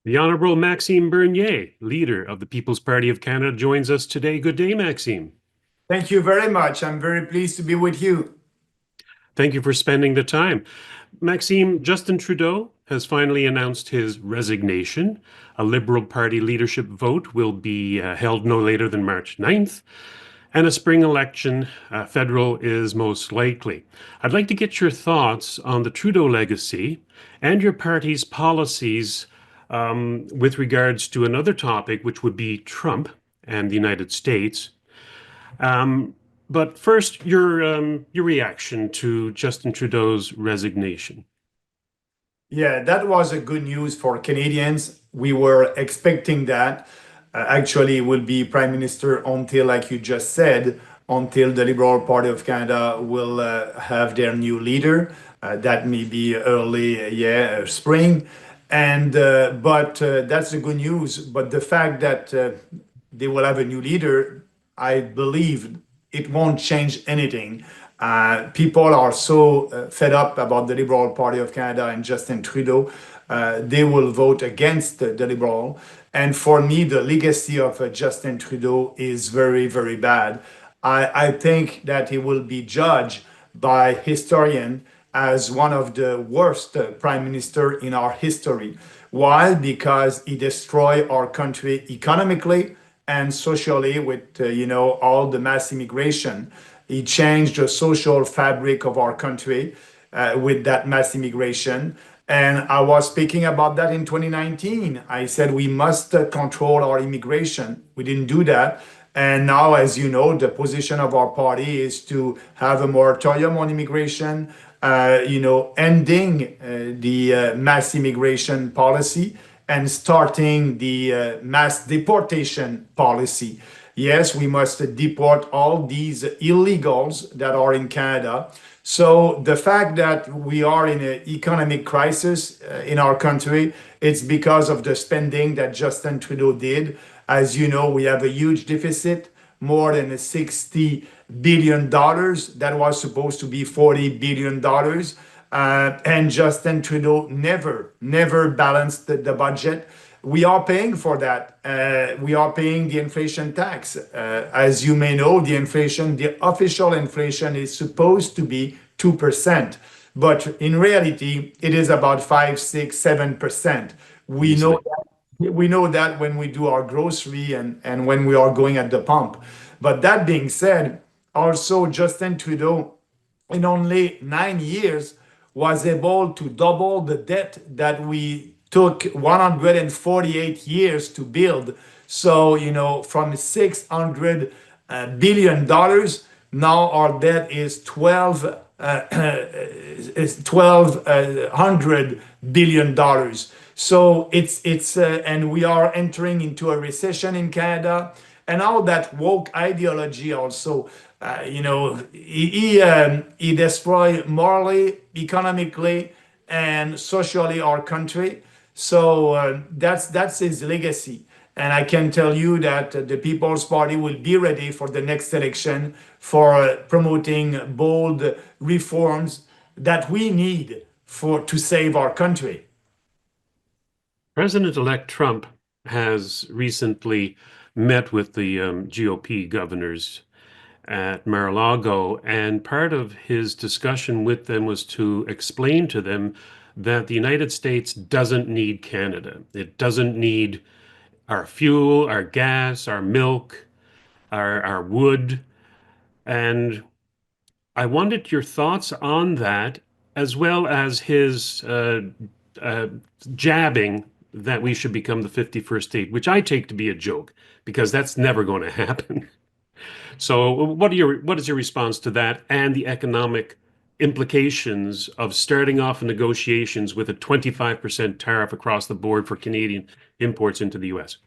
The Honorable Maxime Bernier, leader of the People's Party of Canada, joins us today. Good day, Maxime. Thank you very much. I'm very pleased to be with you. Thank you for spending the time. Maxime, Justin Trudeau has finally announced his resignation. A Liberal Party leadership vote will be held no later than March 9th, and a spring election, federal, is most likely. I'd like to get your thoughts on the Trudeau legacy and your party's policies with regards to another topic, which would be Trump and the United States. Um, but first, your reaction to Justin Trudeau's resignation. Yeah, that was a good news for Canadians. We were expecting that. Actually, will be Prime Minister until, like you just said, until the Liberal Party of Canada will have their new leader. That may be early, spring. And but that's the good news. But the fact that they will have a new leader, I believe it won't change anything. People are so fed up about the Liberal Party of Canada and Justin Trudeau. They will vote against the Liberal. And for me, the legacy of Justin Trudeau is very, very bad. I think that he will be judged by historians as one of the worst prime minister in our history. Why? Because he destroyed our country economically and socially with all the mass immigration. He changed the social fabric of our country with that mass immigration. And I was speaking about that in 2019. I said we must control our immigration. We didn't do that. And now, as you know, the position of our party is to have a moratorium on immigration, ending the mass immigration policy and starting the mass deportation policy. Yes, we must deport all these illegals that are in Canada. So the fact that we are in an economic crisis in our country, it's because of the spending that Justin Trudeau did. As you know, we have a huge deficit, more than $60 billion. That was supposed to be $40 billion. And Justin Trudeau never balanced the budget. We are paying for that. We are paying the inflation tax. As you may know, the official inflation is supposed to be 2%, but in reality, it is about 5, 6, 7%. We know Easily. we know that when we do our grocery and when we are going at the pump. But that being said, also Justin Trudeau, in only 9 years, was able to double the debt that we took 148 years to build. So, from $600 billion, now our debt is 1,200 billion dollars. So it's and we are entering into a recession in Canada, and all that woke ideology also. He destroyed morally, economically, and socially our country. So that's his legacy. And I can tell you that the People's Party will be ready for the next election for promoting bold reforms that we need for to save our country. President-elect Trump has recently met with the GOP governors at Mar-a-Lago, and part of his discussion with them was to explain to them that the United States doesn't need Canada. It doesn't need our fuel, our gas, our milk, our wood. And I wanted your thoughts on that, as well as his uh, jabbing that we should become the 51st state, which I take to be a joke because that's never going to happen. So, what is your response to that and the economic implications of starting off negotiations with a 25% tariff across the board for Canadian imports into the US?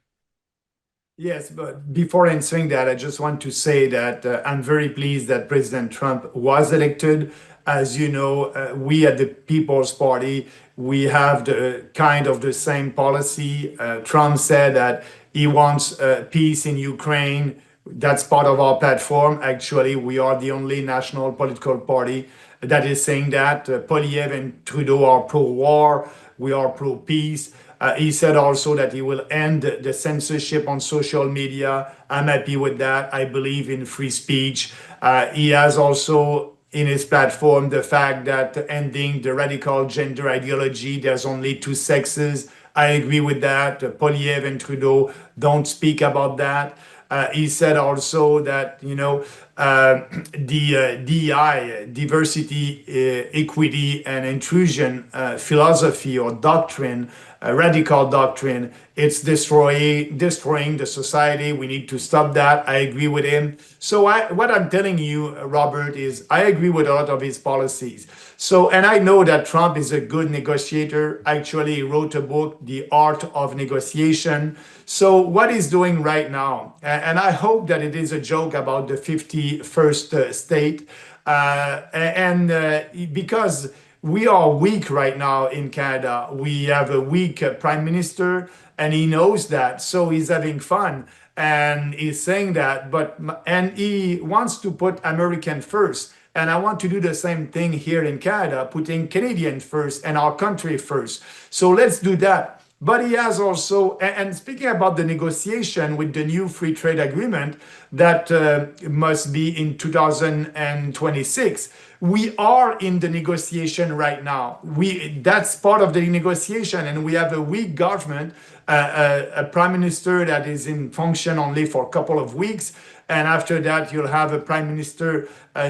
Yes, but before answering that, I just want to say that I'm very pleased that President Trump was elected. As you know, we at the People's Party, we have the kind of the same policy. Trump said that he wants peace in Ukraine. That's part of our platform. Actually, we are the only national political party that is saying that. Polyev and Trudeau are pro-war. We are pro-peace. He said also that he will end the censorship on social media. I'm happy with that. I believe in free speech. He has also in his platform the fact that ending the radical gender ideology, there's only two sexes. I agree with that. Poliev and Trudeau don't speak about that. He said also that, the DEI, diversity, equity, and inclusion philosophy or doctrine, radical doctrine, it's destroying the society. We need to stop that. I agree with him. So what I'm telling you, Robert, is I agree with a lot of his policies. So, and I know that Trump is a good negotiator. Actually, he wrote a book, The Art of Negotiation. So, what he's doing right now, and I hope that it is a joke about the 51st state, because we are weak right now in Canada. We have a weak prime minister, and he knows that. So he's having fun and he's saying that, and he wants to put American first. And I want to do the same thing here in Canada, putting Canadian first and our country first. So let's do that. But he has also, and speaking about the negotiation with the new free trade agreement that must be in 2026, we are in the negotiation right now. That's part of the negotiation, and we have a weak government, a prime minister that is in function only for a couple of weeks. And after that, you'll have a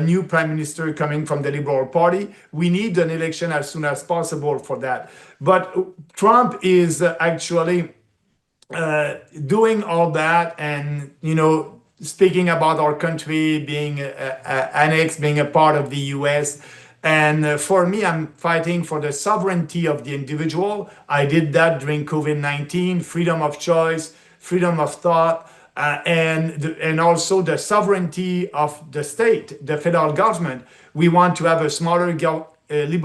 new prime minister coming from the Liberal Party. We need an election as soon as possible for that. But Trump is actually doing all that, and speaking about our country being annexed, being a part of the U.S. And for me, I'm fighting for the sovereignty of the individual. I did that during COVID-19, freedom of choice, freedom of thought, and also the sovereignty of the state, the federal government. We want to have a smaller government, in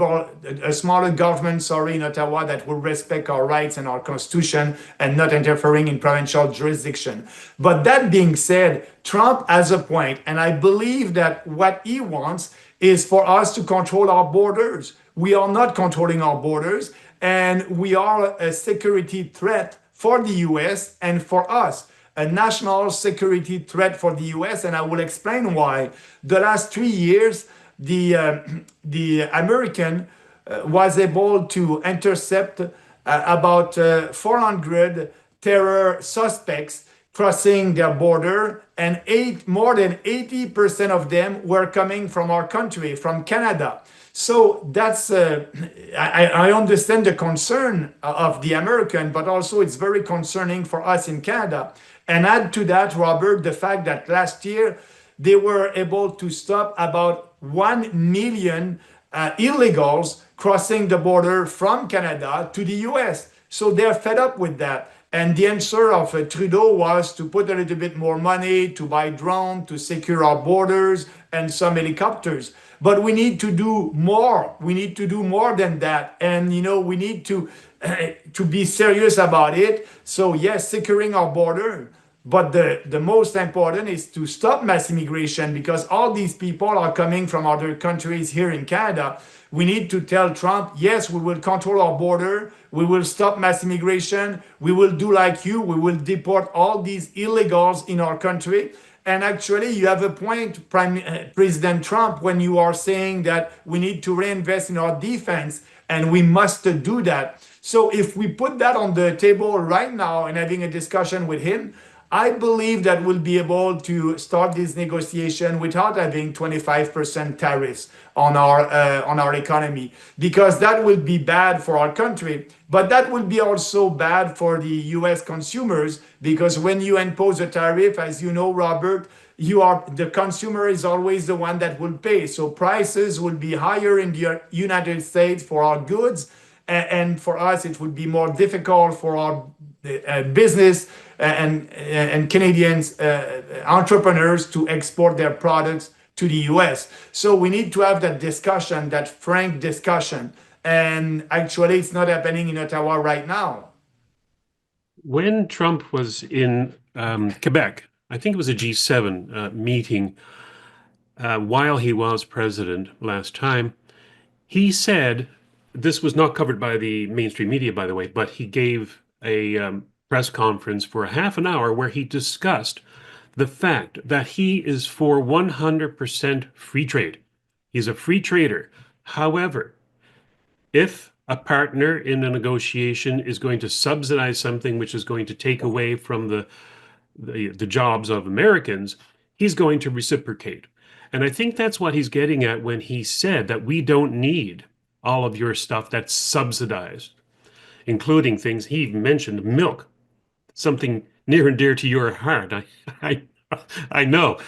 Ottawa that will respect our rights and our constitution and not interfering in provincial jurisdiction. But that being said, Trump has a point, and I believe that what he wants is for us to control our borders. We are not controlling our borders, and we are a security threat for the US and for us, a national security threat for the US, and I will explain why. The last 3 years, the American was able to intercept about 400 terror suspects crossing their border, and more than 80% of them were coming from our country, from Canada. So that's I understand the concern of the American, but also it's very concerning for us in Canada. And add to that, Robert, the fact that last year they were able to stop about 1 million illegals crossing the border from Canada to the US. So they're fed up with that. And the answer of Trudeau was to put a little bit more money, to buy drones, to secure our borders, and some helicopters. But we need to do more. We need to do more than that. And, we need to be serious about it. So, yes, securing our border. But the most important is to stop mass immigration, because all these people are coming from other countries here in Canada. We need to tell Trump, yes, we will control our border. We will stop mass immigration. We will do like you. We will deport all these illegals in our country. And actually, you have a point, President Trump, when you are saying that we need to reinvest in our defense, and we must do that. So if we put that on the table right now and having a discussion with him, I believe that we'll be able to start this negotiation without having 25% tariffs on our economy, because that will be bad for our country, but that will be also bad for the US consumers, because when you impose a tariff, as you know, Robert, the consumer is always the one that will pay. So prices will be higher in the United States for our goods, and for us it would be more difficult for our business and Canadians, entrepreneurs, to export their products to the US. So we need to have that discussion, that frank discussion. And actually, it's not happening in Ottawa right now. When Trump was in Quebec, I think it was a G7 meeting, while he was president last time, he said this was not covered by the mainstream media, by the way, but he gave a press conference for a half an hour where he discussed the fact that he is for 100% free trade. He's a free trader. However, if a partner in a negotiation is going to subsidize something which is going to take away from the jobs of Americans, he's going to reciprocate. And I think that's what he's getting at when he said that we don't need all of your stuff that's subsidized, including things he even mentioned milk, something near and dear to your heart. I, I know.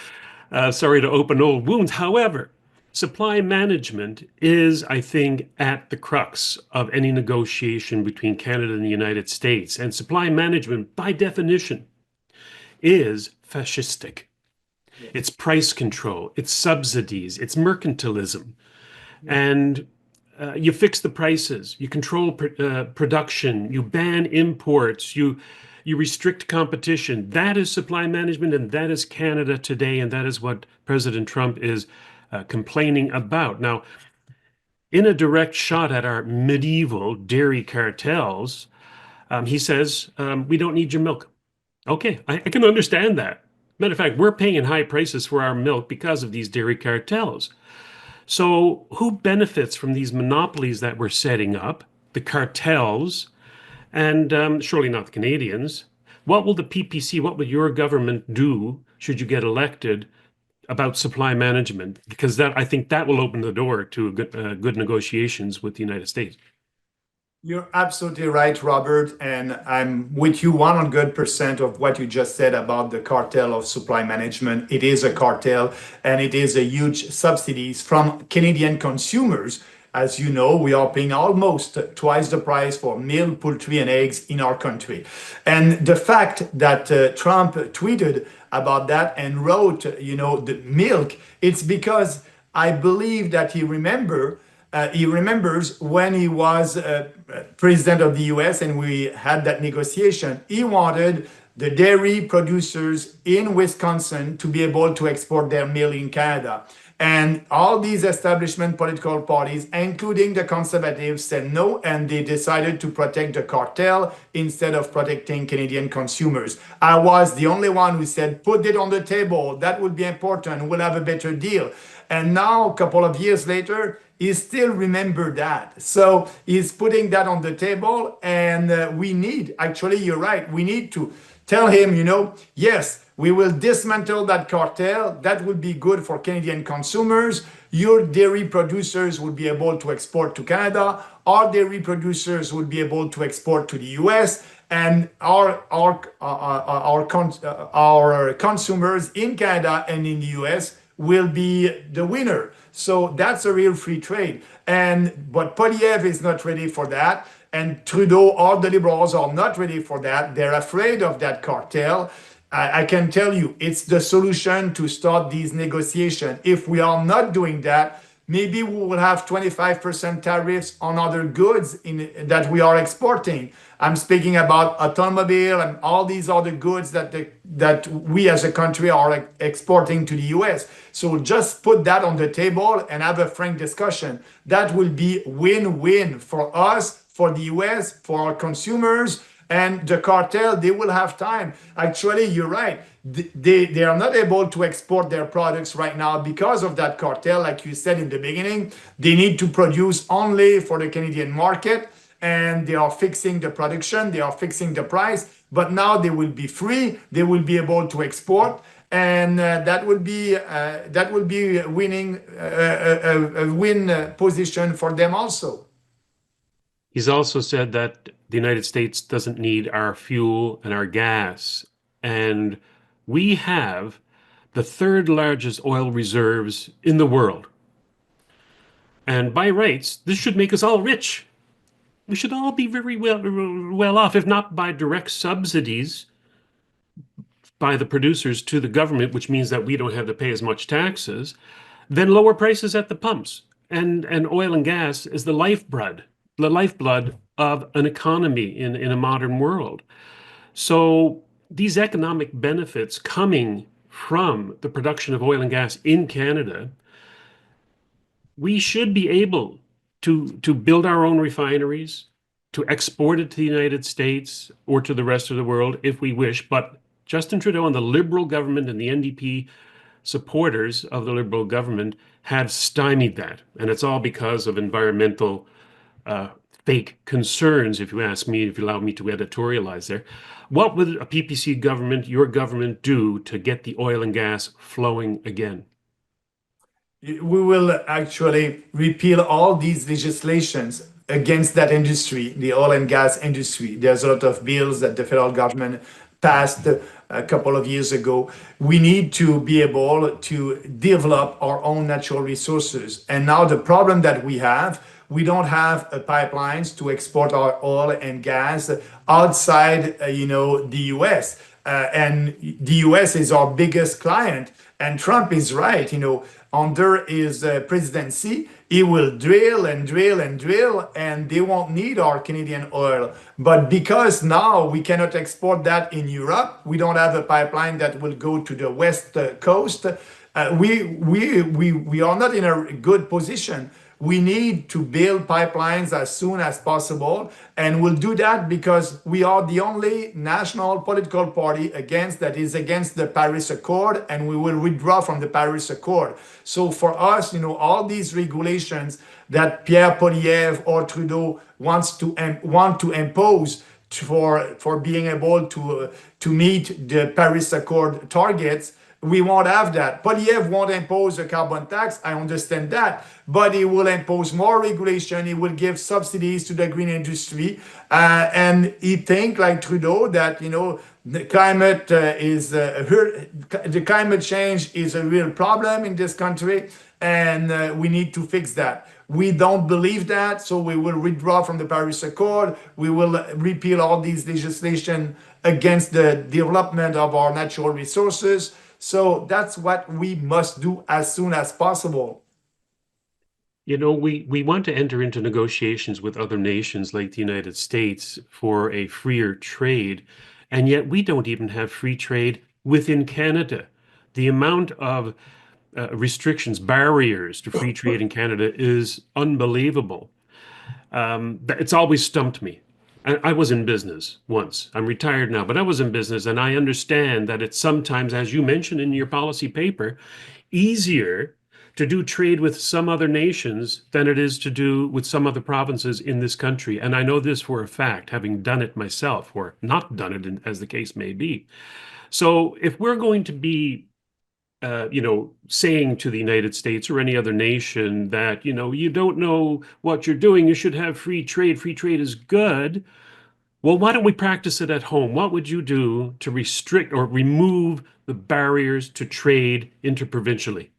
Sorry to open old wounds. However, supply management is, I think, at the crux of any negotiation between Canada and the United States. And supply management, by definition, is fascistic. It's price control, it's subsidies, it's mercantilism. And you fix the prices, you control production, you ban imports, you restrict competition. That is supply management, and that is Canada today, and that is what President Trump is complaining about. Now, in a direct shot at our medieval dairy cartels, he says, we don't need your milk. Okay, I can understand that. Matter of fact, we're paying high prices for our milk because of these dairy cartels. So, who benefits from these monopolies that we're setting up? The cartels, and surely not the Canadians. What will the PPC, what will your government do should you get elected about supply management? Because that I think that will open the door to good negotiations with the United States. You're absolutely right, Robert, and I'm with you 100% of what you just said about the cartel of supply management. It is a cartel, and it is a huge subsidies from Canadian consumers. As you know, we are paying almost twice the price for milk, poultry, and eggs in our country. And the fact that Trump tweeted about that and wrote, the milk, it's because I believe that he remembers when he was president of the US and we had that negotiation. He wanted the dairy producers in Wisconsin to be able to export their milk in Canada. And all these establishment political parties, including the Conservatives, said no, and they decided to protect the cartel instead of protecting Canadian consumers. I was the only one who said, put it on the table. That would be important. We'll have a better deal. And now, a couple of years later, he still remember that. So he's putting that on the table, and we need, actually, you're right, we need to tell him, yes, we will dismantle that cartel. That would be good for Canadian consumers. Your dairy producers would be able to export to Canada. Our dairy producers would be able to export to the US. And our consumers in Canada and in the US will be the winner. So that's a real free trade. But Poilievre is not ready for that. And Trudeau or the Liberals are not ready for that. They're afraid of that cartel. I can tell you, it's the solution to start these negotiations. If we are not doing that, maybe we will have 25% tariffs on other goods that we are exporting. I'm speaking about automobile and all these other goods that we as a country are exporting to the US. So just put that on the table and have a frank discussion. That will be win-win for us, for the US, for our consumers, and the cartel. They will have time. Actually, you're right. They are not able to export their products right now because of that cartel. Like you said in the beginning, they need to produce only for the Canadian market, and they are fixing the production, they are fixing the price, but now they will be free, they will be able to export, and that will be winning a win position for them also. He's also said that the United States doesn't need our fuel and our gas. And we have the third largest oil reserves in the world. And by rights, this should make us all rich. We should all be very well off, if not by direct subsidies by the producers to the government, which means that we don't have to pay as much taxes, then lower prices at the pumps. And oil and gas is the lifeblood of an economy in a modern world. So these economic benefits coming from the production of oil and gas in Canada, we should be able to build our own refineries, to export it to the United States or to the rest of the world if we wish. But Justin Trudeau and the Liberal government and the NDP supporters of the Liberal government have stymied that. And it's all because of environmental uh, fake concerns, if you ask me, if you allow me to editorialize there. What would a PPC government, your government, do to get the oil and gas flowing again? We will actually repeal all these legislations against that industry, the oil and gas industry. There's a lot of bills that the federal government passed a couple of years ago. We need to be able to develop our own natural resources. And now the problem that we don't have pipelines to export our oil and gas outside, the U.S. And the U.S. is our biggest client. And Trump is right, under his presidency, he will drill and drill and drill, and they won't need our Canadian oil. But because now we cannot export that in Europe, we don't have a pipeline that will go to the west coast. We are not in a good position. We need to build pipelines as soon as possible, and we'll do that because we are the only national political party that is against the Paris Accord, and we will withdraw from the Paris Accord. So for us, all these regulations that Pierre Poilievre or Trudeau want to impose for being able to meet the Paris Accord targets, we won't have that. Poilievre won't impose a carbon tax, I understand that, but he will impose more regulation, he will give subsidies to the green industry, and he think like Trudeau that, the climate change is a real problem in this country, and we need to fix that. We don't believe that, so we will withdraw from the Paris Accord. We will repeal all these legislation against the development of our natural resources. So that's what we must do as soon as possible. We want to enter into negotiations with other nations like the United States for a freer trade, and yet we don't even have free trade within Canada. The amount of restrictions, barriers to free trade in Canada is unbelievable. It's always stumped me. I was in business once. I'm retired now, but I was in business, and I understand that it's sometimes, as you mentioned in your policy paper, easier to do trade with some other nations than it is to do with some other provinces in this country. And I know this for a fact, having done it myself, or not done it, as the case may be. So if we're going to be saying to the United States or any other nation that, you don't know what you're doing, you should have free trade. Free trade is good. Well, why don't we practice it at home? What would you do to restrict or remove the barriers to trade interprovincially?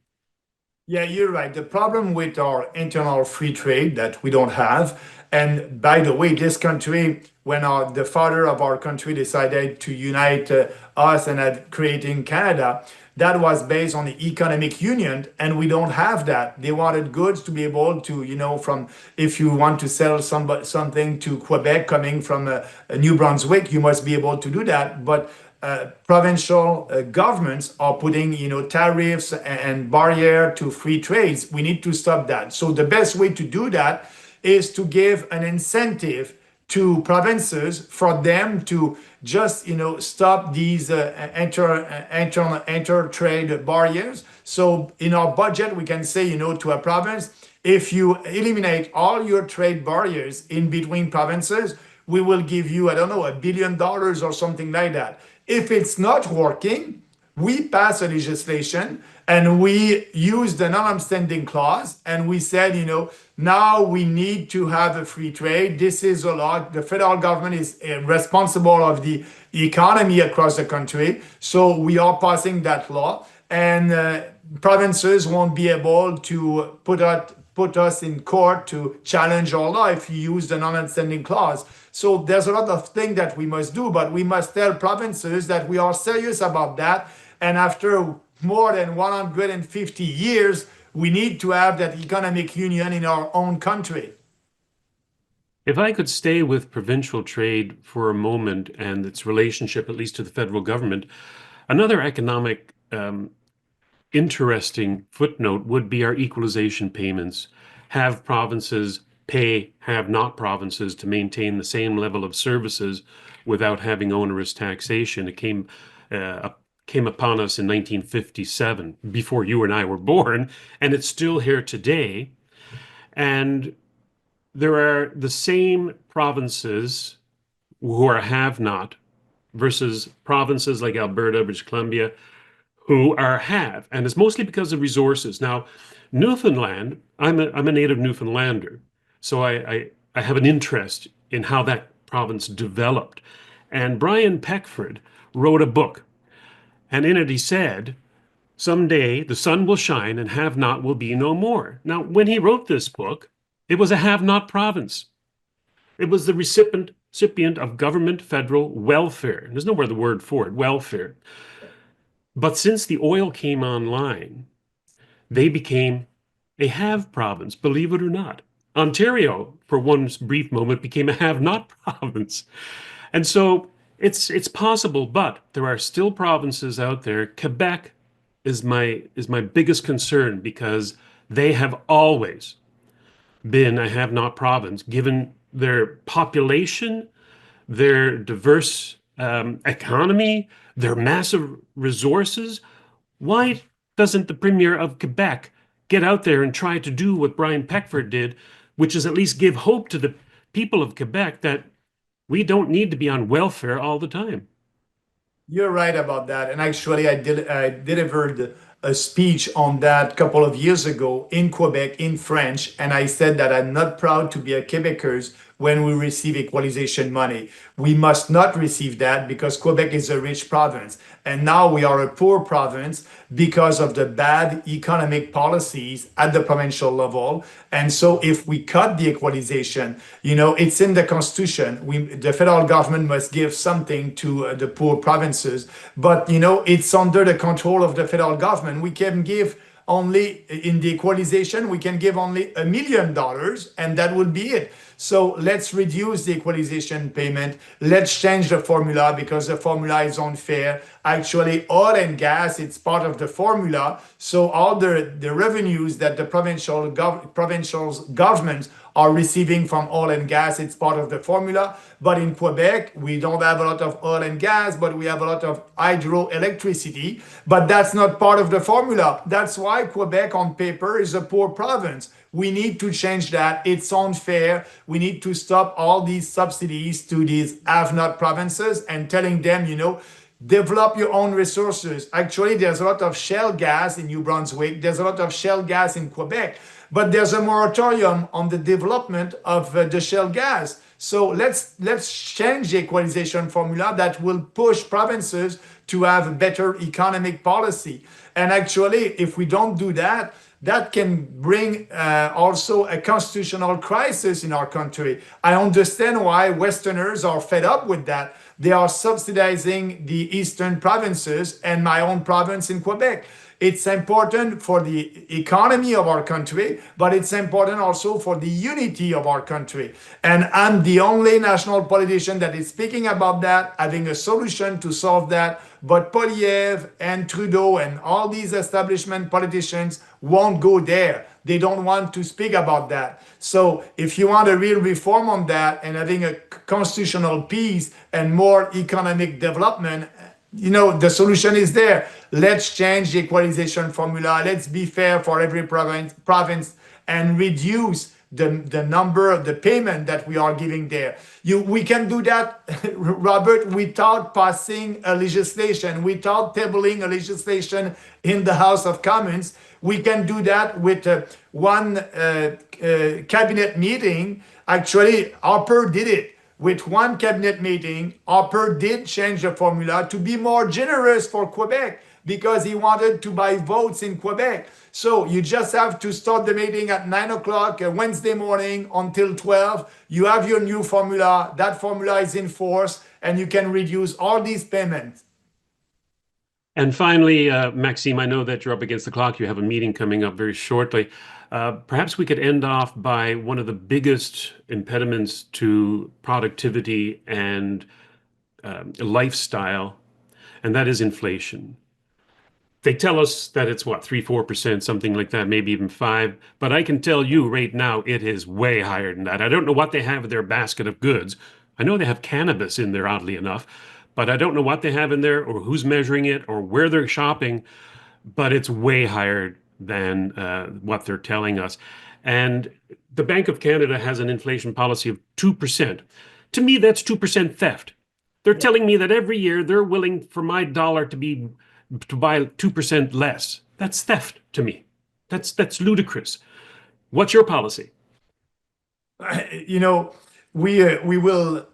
Yeah, you're right. The problem with our internal free trade that we don't have, and by the way, this country, when the father of our country decided to unite us and creating Canada, that was based on the economic union, and we don't have that. They wanted goods to be able to, from if you want to sell something to Quebec coming from New Brunswick, you must be able to do that. But provincial governments are putting, tariffs and barrier to free trades. We need to stop that. So the best way to do that is to give an incentive to provinces for them to just, stop these inter-trade barriers. So in our budget, we can say, to a province, if you eliminate all your trade barriers in between provinces, we will give you, I don't know, $1 billion or something like that. If it's not working, we pass a legislation and we use the non-understanding clause, and we said, now we need to have a free trade. This is a lot. The federal government is responsible of the economy across the country. So we are passing that law, and provinces won't be able to put us in court to challenge our law if you use the non-understanding clause. So there's a lot of things that we must do, but we must tell provinces that we are serious about that. And after more than 150 years, we need to have that economic union in our own country. If I could stay with provincial trade for a moment and its relationship, at least to the federal government, another economic interesting footnote would be our equalization payments. Have provinces pay have-not provinces to maintain the same level of services without having onerous taxation. It came upon us in 1957, before you and I were born, and it's still here today. And there are the same provinces who are have-not versus provinces like Alberta, British Columbia, who are have, and it's mostly because of resources. Now, Newfoundland, I'm a native Newfoundlander, so I have an interest in how that province developed. And Brian Peckford wrote a book, and in it he said, "Someday the sun will shine and have not will be no more." Now, when he wrote this book, it was a have not province. It was the recipient of government federal welfare. There's nowhere the word for it, welfare. But since the oil came online, they became a have province, believe it or not. Ontario, for one brief moment, became a have not province. And so it's possible, but there are still provinces out there. Quebec is my biggest concern because they have always been a have not province, given their population, their diverse economy, their massive resources. Why doesn't the Premier of Quebec get out there and try to do what Brian Peckford did, which is at least give hope to the people of Quebec that we don't need to be on welfare all the time? You're right about that. And actually, I delivered a speech on that a couple of years ago in Quebec in French. And I said that I'm not proud to be a Quebecers when we receive equalization money. We must not receive that because Quebec is a rich province. And now we are a poor province because of the bad economic policies at the provincial level. And so if we cut the equalization, it's in the constitution. The federal government must give something to the poor provinces, but it's under the control of the federal government. We can give only in the equalization, we can give only $1 million, and that will be it. So let's reduce the equalization payment. Let's change the formula because the formula is unfair. Actually, oil and gas, it's part of the formula. So all the revenues that the provincial governments are receiving from oil and gas, it's part of the formula. But in Quebec, we don't have a lot of oil and gas, but we have a lot of hydroelectricity. But that's not part of the formula. That's why Quebec on paper is a poor province. We need to change that. It's unfair. We need to stop all these subsidies to these have-not provinces and telling them, develop your own resources. Actually, there's a lot of shale gas in New Brunswick. There's a lot of shale gas in Quebec, but there's a moratorium on the development of the shale gas. So let's change the equalization formula that will push provinces to have a better economic policy. And actually, if we don't do that, that can bring also a constitutional crisis in our country. I understand why Westerners are fed up with that. They are subsidizing the eastern provinces and my own province in Quebec. It's important for the economy of our country, but it's important also for the unity of our country. And I'm the only national politician that is speaking about that, having a solution to solve that. But Poilievre and Trudeau and all these establishment politicians won't go there. They don't want to speak about that. So if you want a real reform on that and having a constitutional peace and more economic development, the solution is there. Let's change the equalization formula. Let's be fair for every province and reduce the number of the payment that we are giving there. We can do that, Robert, without passing a legislation, without tabling a legislation in the House of Commons. We can do that with one cabinet meeting. Actually, Harper did it. With one cabinet meeting, Harper did change the formula to be more generous for Quebec because he wanted to buy votes in Quebec. So you just have to start the meeting at 9 o'clock Wednesday morning until 12. You have your new formula. That formula is in force and you can reduce all these payments. And finally, Maxime, I know that you're up against the clock. You have a meeting coming up very shortly. Perhaps we could end off by one of the biggest impediments to productivity and lifestyle, and that is inflation. They tell us that it's what, 3, 4%, something like that, maybe even 5. But I can tell you right now, it is way higher than that. I don't know what they have in their basket of goods. I know they have cannabis in there, oddly enough, but I don't know what they have in there or who's measuring it or where they're shopping, but it's way higher than what they're telling us. And the Bank of Canada has an inflation policy of 2%. To me, that's 2% theft. They're telling me that every year they're willing for my dollar to buy 2% less. That's theft to me. That's ludicrous. What's your policy? You know, we will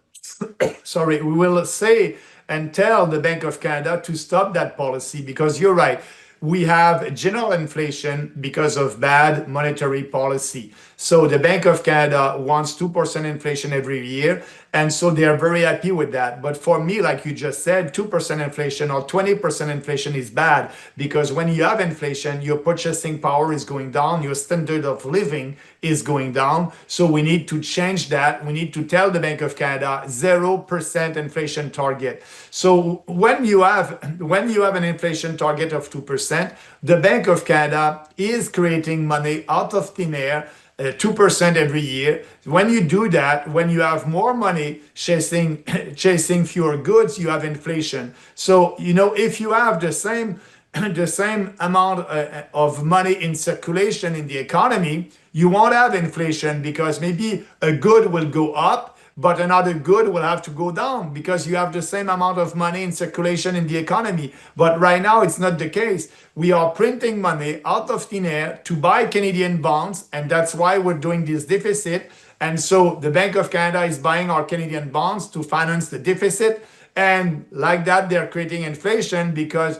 sorry, we will say and tell the Bank of Canada to stop that policy because you're right. We have general inflation because of bad monetary policy. So the Bank of Canada wants 2% inflation every year. And so they are very happy with that. But for me, like you just said, 2% inflation or 20% inflation is bad because when you have inflation, your purchasing power is going down, your standard of living is going down. So we need to change that. We need to tell the Bank of Canada 0% inflation target. So when you have an inflation target of 2%, the Bank of Canada is creating money out of thin air 2% every year. When you do that, when you have more money chasing fewer goods, you have inflation. So, if you have the same the same amount of money in circulation in the economy, you won't have inflation because maybe a good will go up, but another good will have to go down because you have the same amount of money in circulation in the economy. But right now, it's not the case. We are printing money out of thin air to buy Canadian bonds, and that's why we're doing this deficit. And so the Bank of Canada is buying our Canadian bonds to finance the deficit. And like that, they're creating inflation because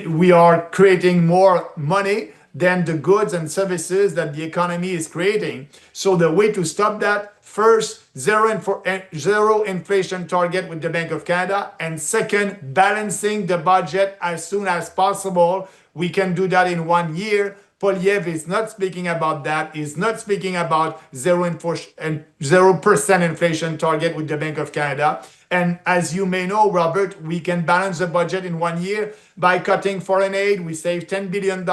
we are creating more money than the goods and services that the economy is creating. So the way to stop that, first, zero inflation target with the Bank of Canada, and second, balancing the budget as soon as possible. We can do that in 1 year. Poilievre is not speaking about that. He's not speaking about 0% inflation target with the Bank of Canada. And as you may know, Robert, we can balance the budget in 1 year by cutting foreign aid. We save $10 billion.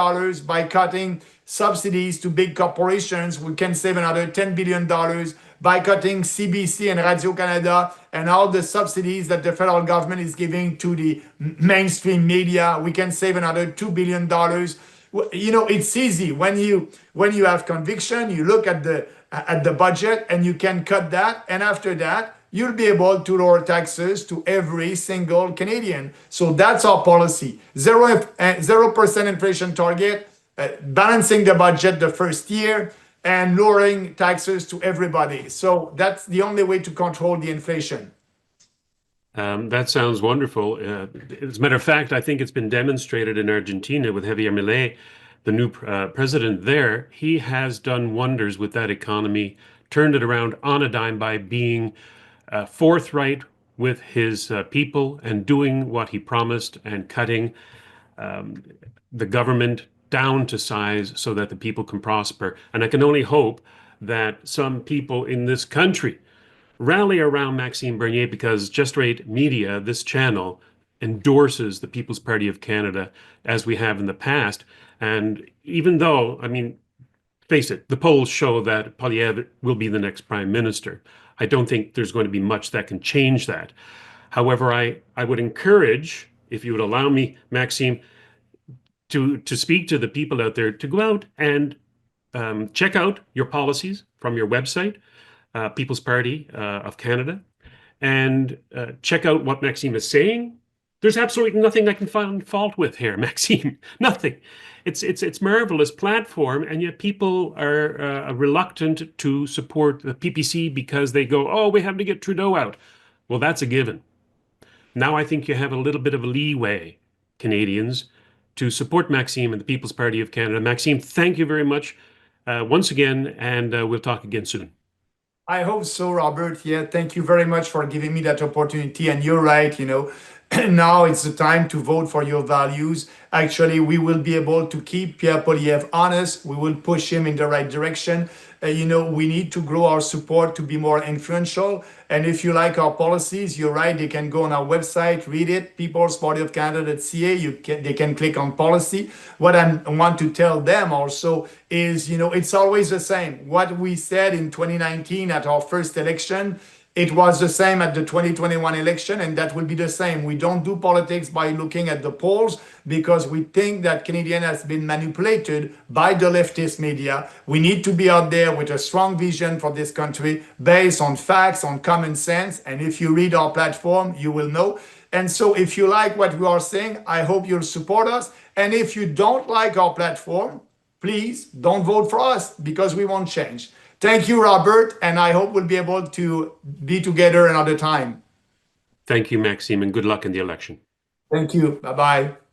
By cutting subsidies to big corporations, we can save another $10 billion. By cutting CBC and Radio-Canada and all the subsidies that the federal government is giving to the mainstream media, we can save another $2 billion. It's easy when you have conviction. You look at the budget and you can cut that, and after that you'll be able to lower taxes to every single Canadian. So that's our policy: 0% inflation target, balancing the budget the first year, and lowering taxes to everybody. So that's the only way to control the inflation. That sounds wonderful. As a matter of fact, I think it's been demonstrated in Argentina with Javier Milei, the new president there. He has done wonders with that economy, turned it around on a dime by being forthright with his people and doing what he promised and cutting the government down to size so that the people can prosper. And I can only hope that some people in this country rally around Maxime Bernier because Just Right Media, this channel, endorses the People's Party of Canada as we have in the past. And even though, I mean, face it, the polls show that Poilievre will be the next prime minister. I don't think there's going to be much that can change that. However, I would encourage, if you would allow me, Maxime, to speak to the people out there to go out and check out your policies from your website, People's Party of Canada, and check out what Maxime is saying. There's absolutely nothing I can find fault with here, Maxime. Nothing. It's marvelous platform, and yet people are reluctant to support the PPC because they go, oh, we have to get Trudeau out. Well, that's a given. Now I think you have a little bit of a leeway, Canadians, to support Maxime and the People's Party of Canada. Maxime, thank you very much once again, and we'll talk again soon. I hope so, Robert. Yeah, thank you very much for giving me that opportunity. And you're right, now it's the time to vote for your values. Actually, we will be able to keep Pierre Poilievre honest. We will push him in the right direction. we need to grow our support to be more influential. And if you like our policies, you're right, they can go on our website, read it, peoplespartyofcanada.ca. They can click on policy. What I want to tell them also is, it's always the same. What we said in 2019 at our first election, it was the same at the 2021 election, and that will be the same. We don't do politics by looking at the polls because we think that Canadian has been manipulated by the leftist media. We need to be out there with a strong vision for this country based on facts, on common sense. And if you read our platform, you will know. And so if you like what we are saying, I hope you'll support us. And if you don't like our platform, please don't vote for us because we won't change. Thank you, Robert, and I hope we'll be able to be together another time. Thank you, Maxime, and good luck in the election. Thank you. Bye-bye.